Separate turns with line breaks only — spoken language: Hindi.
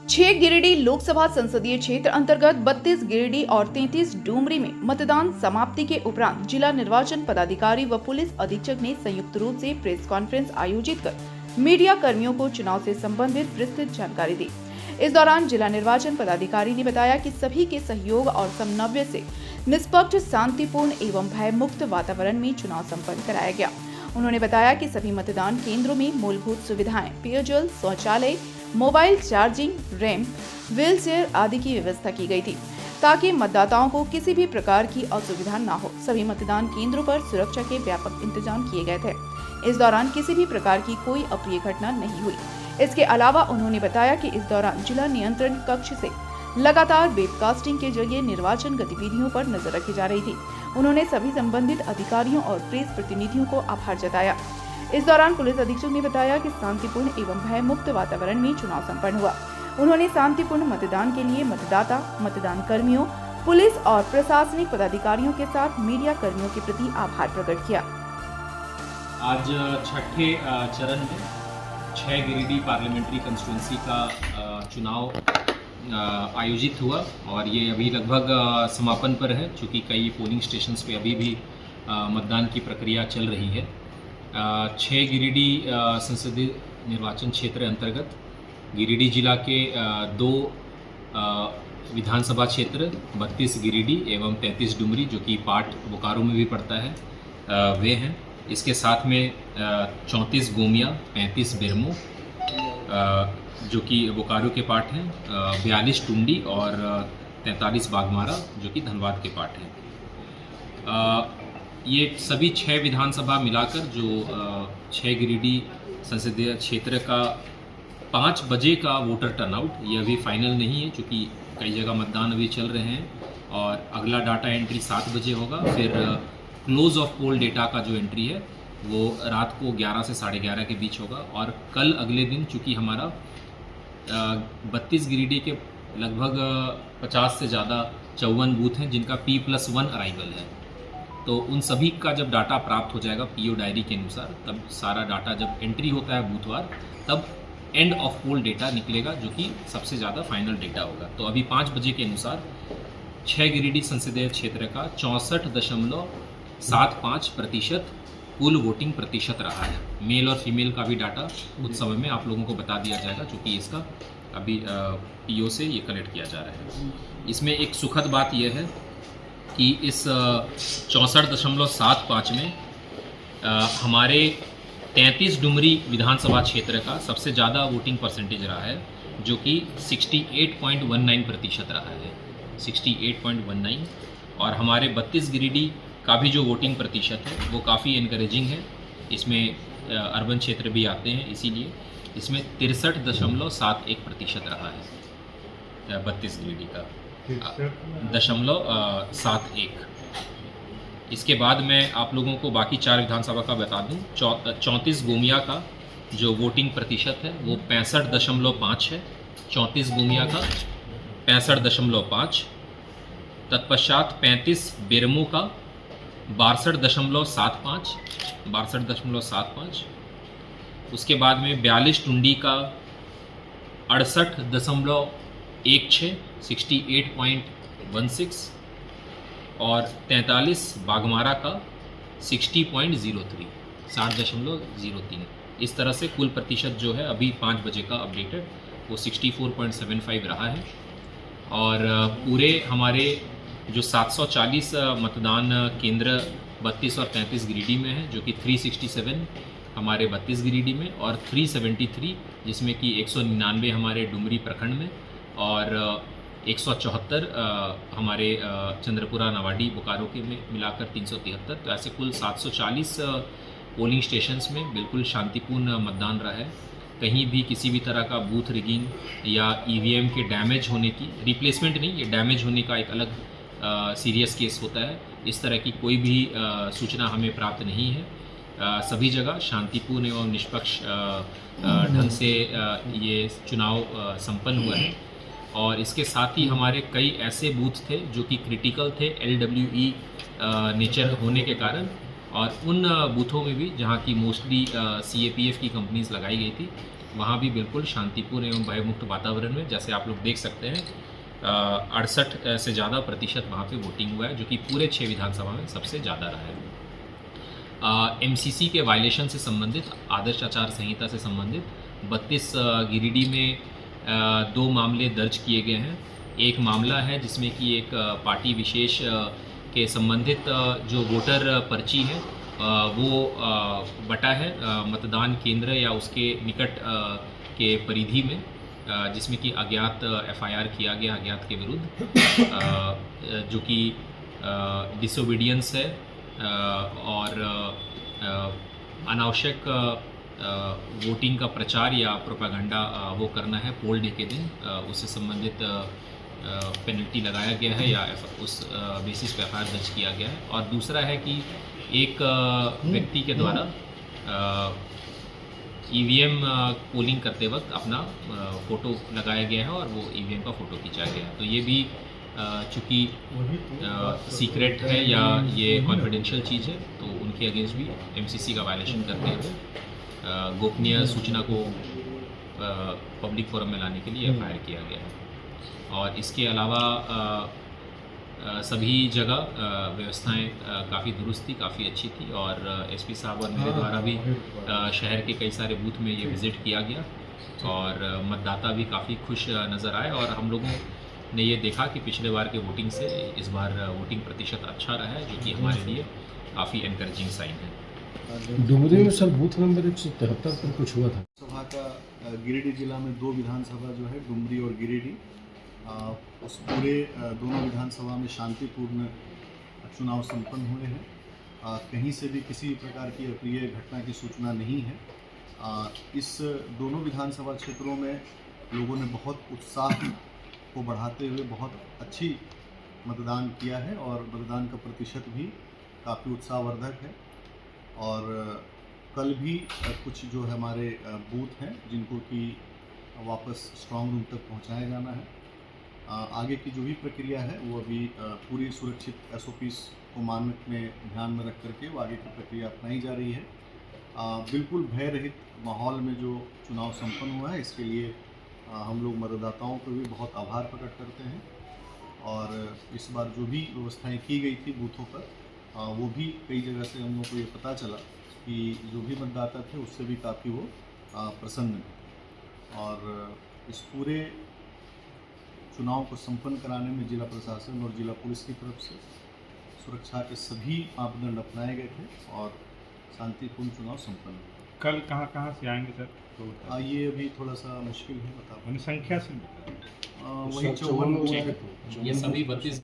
6 गिरिडीह लोकसभा संसदीय क्षेत्र अंतर्गत 32 गिरिडीह और 33 डुमरी में मतदान समाप्ति के उपरांत जिला निर्वाचन पदाधिकारी व पुलिस अधीक्षक ने संयुक्त रूप से प्रेस कॉन्फ्रेंस आयोजित कर मीडिया कर्मियों को चुनाव से संबंधित विस्तृत जानकारी दी। इस दौरान जिला निर्वाचन पदाधिकारी ने बताया कि सभी के सहयोग और समन्वय से निष्पक्ष, शांतिपूर्ण एवं भयमुक्त वातावरण में चुनाव संपन्न कराया गया। उन्होंने बताया कि सभी मतदान केंद्रों में मूलभूत सुविधाएं, पेयजल, शौचालय, mobile charging, ramp, wheel chair आदि की व्यवस्था की गई थी ताकि मतदाताओं को किसी भी प्रकार की असुविधा न हो। सभी मतदान केंद्रों पर सुरक्षा के व्यापक इंतजाम किए गए थे। इस दौरान किसी भी प्रकार की कोई अप्रिय घटना नहीं हुई। इसके अलावा उन्होंने बताया कि इस दौरान जिला नियंत्रण कक्ष से लगातार वेबकास्टिंग के जरिए निर्वाचन गतिविधियों पर नजर रखी जा रही थी। उन्होंने सभी संबंधित अधिकारियों और प्रेस प्रतिनिधियों को आभार जताया। इस दौरान पुलिस अधीक्षक ने बताया कि शांतिपूर्ण एवं भयमुक्त वातावरण में चुनाव संपन्न हुआ। उन्होंने शांतिपूर्ण मतदान के लिए मतदाता, मतदान कर्मियों, पुलिस और प्रशासनिक पदाधिकारियों के साथ मीडिया कर्मियों के प्रति आभार प्रकट किया।
आज छठे चरण में 6 गिरिडीह पार्लियामेंट्री कंस्टिट्यूंसी का चुनाव आयोजित हुआ और ये अभी लगभग समापन पर है, चूँकि कई पोलिंग स्टेशंस पे अभी भी मतदान की प्रक्रिया चल रही है। 6 गिरिडीह संसदीय निर्वाचन क्षेत्र अंतर्गत गिरिडीह जिला के 2 विधानसभा क्षेत्र 32 गिरिडीह एवं 33 डुमरी, जो कि पार्ट बोकारो में भी पड़ता है, वे हैं। इसके साथ में 34 गोमिया, 35 बेरमो, जो कि बोकारो के पार्ट हैं, 42 टुंडी और 43 बागमारा, जो कि धनबाद के पार्ट हैं। ये सभी 6 विधानसभा मिलाकर जो 6 गिरिडीह संसदीय क्षेत्र का 5 बजे का वोटर टर्नआउट, ये अभी फाइनल नहीं है, क्योंकि कई जगह मतदान अभी चल रहे हैं और अगला डाटा एंट्री 7 बजे होगा। फिर क्लोज ऑफ पोल डेटा का जो एंट्री है वो रात को 11 से 11:30 के बीच होगा। और कल अगले दिन, चूँकि हमारा 32 गिरिडीह के लगभग 50 से ज़्यादा 54 बूथ हैं जिनका P+1 अराइवल है, तो उन सभी का जब डाटा प्राप्त हो जाएगा PO डायरी के अनुसार, तब सारा डाटा जब एंट्री होता है बूथवार, तब एंड ऑफ पोल डेटा निकलेगा, जो कि सबसे ज़्यादा फाइनल डेटा होगा। तो अभी 5 बजे के अनुसार 6 गिरिडीह संसदीय क्षेत्र का 64.75% कुल वोटिंग प्रतिशत रहा है। मेल और फीमेल का भी डाटा कुछ समय में आप लोगों को बता दिया जाएगा, क्योंकि इसका अभी PO से ये कलेक्ट किया जा रहा है। इसमें एक सुखद बात यह है कि इस 64.75 में हमारे 33 डुमरी विधानसभा क्षेत्र का सबसे ज़्यादा वोटिंग परसेंटेज रहा है, जो कि 68.19% रहा है, 68.19। और हमारे 32 गिरिडीह का भी जो वोटिंग प्रतिशत है वो काफ़ी इनकरेजिंग है। इसमें अर्बन क्षेत्र भी आते हैं, इसीलिए इसमें 63.71% रहा है 32 गिरिडीह का 0.71। इसके बाद मैं आप लोगों को बाकी 4 विधानसभा का बता दूं। 34 गोमिया का जो वोटिंग प्रतिशत है वो 65.5 है। 34 गोमिया का 65.5। तत्पश्चात 35 बेरमो का 62.75। उसके बाद में 42 टुंडी का 68.16, 68.16। और 43 बागमारा का 60.03, 60.03। इस तरह से कुल प्रतिशत जो है अभी 5 बजे का अपडेटेड वो 64.75 रहा है। और पूरे हमारे जो 740 मतदान केंद्र 32 और 33 गिरिडीह में है, जो कि 367 हमारे 32 गिरिडीह में और 373, जिसमें कि 199 हमारे डुमरी प्रखंड में और 174 हमारे चंद्रपुरा, नवाडी, बोकारो के में मिलाकर 373। तो ऐसे कुल 740 पोलिंग स्टेशंस में बिल्कुल शांतिपूर्ण मतदान रहा है। कहीं भी किसी भी तरह का बूथ रिगिंग या EVM के डैमेज होने की, रिप्लेसमेंट नहीं, ये डैमेज होने का एक अलग सीरियस केस होता है, इस तरह की कोई भी सूचना हमें प्राप्त नहीं है। सभी जगह शांतिपूर्ण एवं निष्पक्ष ढंग से ये चुनाव संपन्न हुआ है। और इसके साथ ही हमारे कई ऐसे बूथ थे जो कि क्रिटिकल थे LWE नेचर होने के कारण, और उन बूथों में भी जहाँ की मोस्टली CAPF की कंपनीज लगाई गई थी, वहाँ भी बिल्कुल शांतिपूर्ण एवं भयमुक्त वातावरण में, जैसे आप लोग देख सकते हैं, 68 से ज़्यादा प्रतिशत वहाँ पे वोटिंग हुआ है, जो कि पूरे 6 विधानसभा में सबसे ज़्यादा रहा है। एमसीसी के वायलेशन से संबंधित, आदर्श आचार संहिता से संबंधित 32 गिरिडीह में 2 मामले दर्ज किए गए हैं। एक मामला है जिसमें कि एक पार्टी विशेष के संबंधित जो वोटर पर्ची है वो बटा है मतदान केंद्र या उसके निकट के परिधि में, जिसमें कि अज्ञात एफआईआर किया गया अज्ञात के विरुद्ध, जो कि डिसोबीडियंस है और अनावश्यक वोटिंग का प्रचार या प्रोपागेंडा वो करना है पोल डे के दिन, उससे संबंधित पेनल्टी लगाया गया है या उस बेसिस पे एफआईआर दर्ज किया गया है। और दूसरा है कि एक व्यक्ति के द्वारा ईवीएम पोलिंग करते वक्त अपना फ़ोटो लगाया गया है और वो ईवीएम का फ़ोटो खींचा गया है। तो ये भी चूँकि सीक्रेट है या ये कॉन्फिडेंशियल चीज़ है, तो उनके अगेंस्ट भी एमसीसी का वायलेशन करते हुए गोपनीय सूचना को पब्लिक फोरम में लाने के लिए एफआईआर किया गया है। और इसके अलावा सभी जगह व्यवस्थाएं काफ़ी दुरुस्त थी, काफ़ी अच्छी थी, और एसपी साहब और मेरे द्वारा भी शहर के कई सारे बूथ में ये विज़िट किया गया और मतदाता भी काफ़ी खुश नज़र आए। और हम लोगों ने ये देखा कि पिछले बार के वोटिंग से इस बार वोटिंग प्रतिशत अच्छा रहा है, जो कि हमारे लिए काफ़ी एनकरेजिंग साइन है।
डुमरी में सर बूथ नंबर 173 पर कुछ हुआ था।
सभा का गिरिडीह जिला में 2 विधानसभा जो है डुमरी और गिरिडीह, उस पूरे दोनों विधानसभा में शांतिपूर्ण चुनाव संपन्न हुए हैं। कहीं से भी किसी प्रकार की अप्रिय घटना की सूचना नहीं है। इस दोनों विधानसभा क्षेत्रों में लोगों ने बहुत उत्साह को बढ़ाते हुए बहुत अच्छी मतदान किया है और मतदान का प्रतिशत भी काफ़ी उत्साहवर्धक है। और कल भी कुछ जो हमारे बूथ हैं जिनको कि वापस स्ट्रांग रूम तक पहुंचाया जाना है। आगे की जो भी प्रक्रिया है वो अभी पूरी सुरक्षित एसओपीज़ को मानक में ध्यान में रख करके वो आगे की प्रक्रिया अपनाई जा रही है। बिल्कुल भय रहित माहौल में जो चुनाव संपन्न हुआ है, इसके लिए हम लोग मतदाताओं को भी बहुत आभार प्रकट करते हैं। और इस बार जो भी व्यवस्थाएं की गई थी बूथों पर, वो भी कई जगह से हम लोग को ये पता चला कि जो भी मतदाता थे उससे भी काफ़ी वो प्रसन्न थे। और इस पूरे चुनाव को संपन्न कराने में जिला प्रशासन और जिला पुलिस की तरफ से सुरक्षा के सभी मापदंड अपनाए गए थे और शांतिपूर्ण चुनाव संपन्न हुआ।
कल कहाँ से आएंगे सर? तो
ये अभी थोड़ा सा मुश्किल है बता।
संख्या से
वही 54
ये सभी 32